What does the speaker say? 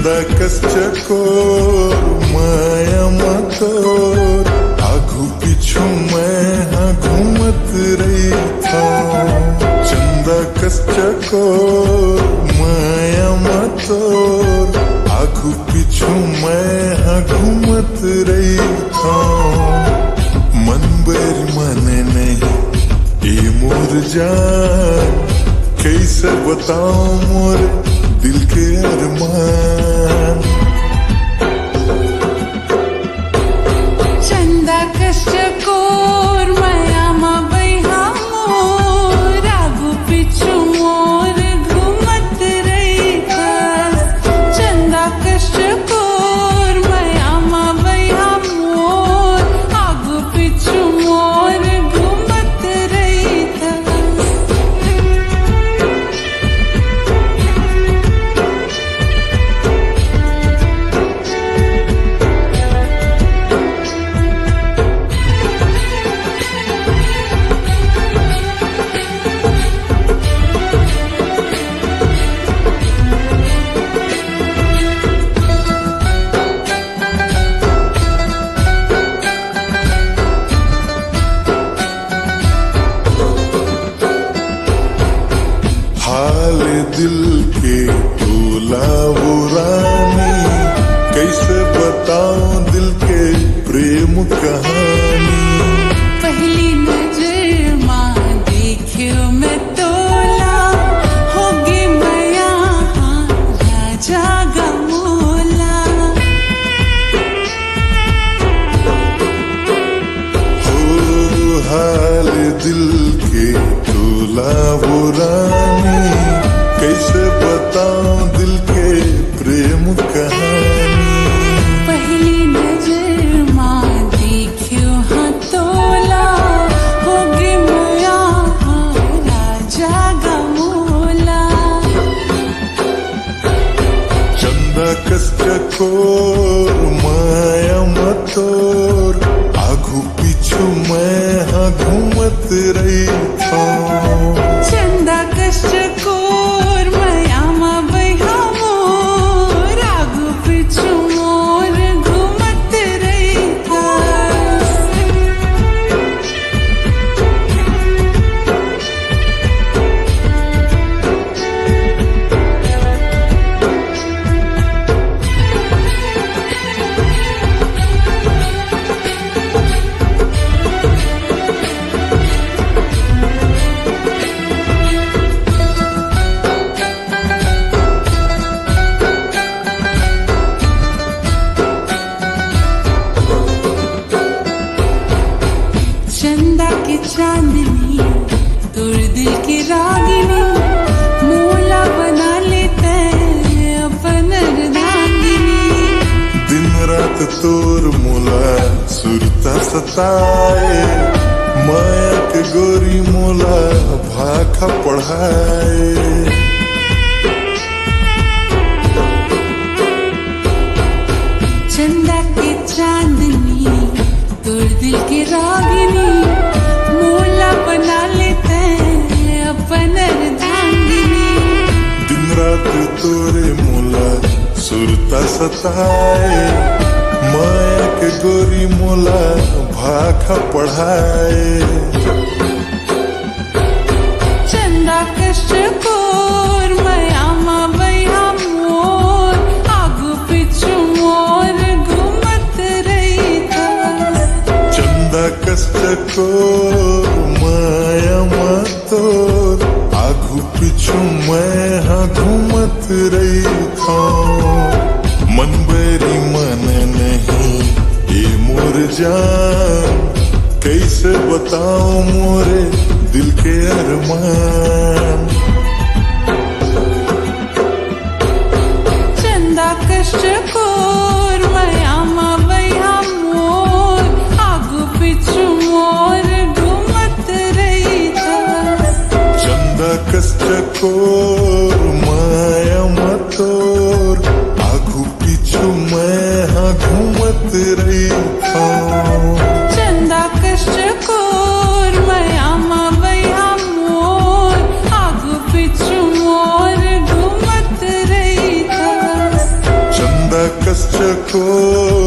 कस चकोर माया मतोर आगू पीछू मैं हाँ घूमत रही था। चंदा कस चकोर माया मतोर आगू पीछू मैं हाँ घूमत रही था। मन बर मन नहीं ए मोर जान कैसे बताऊं मोर दिल के अरमान। चंदा कस चकोर माया मा बैहा मोर आगू पीछू मोर घूमत रही था। चंदा कस चकोर माया मा बैहा मोर आगू पीछू मोर घूमत रही था। हाल दिल के तोला वो रानी कैसे बताऊं दिल के प्रेम कहानी। पहली नजर माँ देखियो मैं तोला होगी मैया हाँ राजा गमोला। हो हाल दिल के तोला वो रानी कैसे बताऊं दिल के प्रेम कहानी। पहली नजर माँ देखियो हाँ तोला होगी मैया हाँ राजा गमोला। चंदा कस चकोर माया मतोर आगू पीछू मैं हाँ घूमत रही था। चंदा कस चकोर माया मा बैहा मोर आगू पीछू मोर घूमत रही था। चंदा की चांदनी तोर दिल की रागिनी मोला बना लेते अपन अर्धांगिनी। दिन रात तोर मोला सुरता सताए माया के गोरी मोला भाखा पढ़ाए। चंदा की चांदनी तोर दिल की रागिनी मोला बना लेते अपन अर्धांगिनी। दिन रात तोरे मोला सुरता सताए माया के गोरी मोला भाखा पढ़ाए। चंदा कस चकोर माया मा बैहा मोर आगू पीछू मोर घूमत रही था। चंदा कस चकोर माया मतोर आगू पीछू मैं हाँ घूमत रही था। मन बेरी मन नहीं ए मोर जान कैसे बताऊं मोरे दिल के अरमान। चंदा कस चकोर माया मा बैहा मोर आगू पीछू मोर घूमत रही था। चंदा कस चकोर माया मतोर आगू पीछू मैं हाँ घूमत रही था। चंदा कस चकोर माया मा बैहा मोर आगू पीछू मोर घूमत रही था। को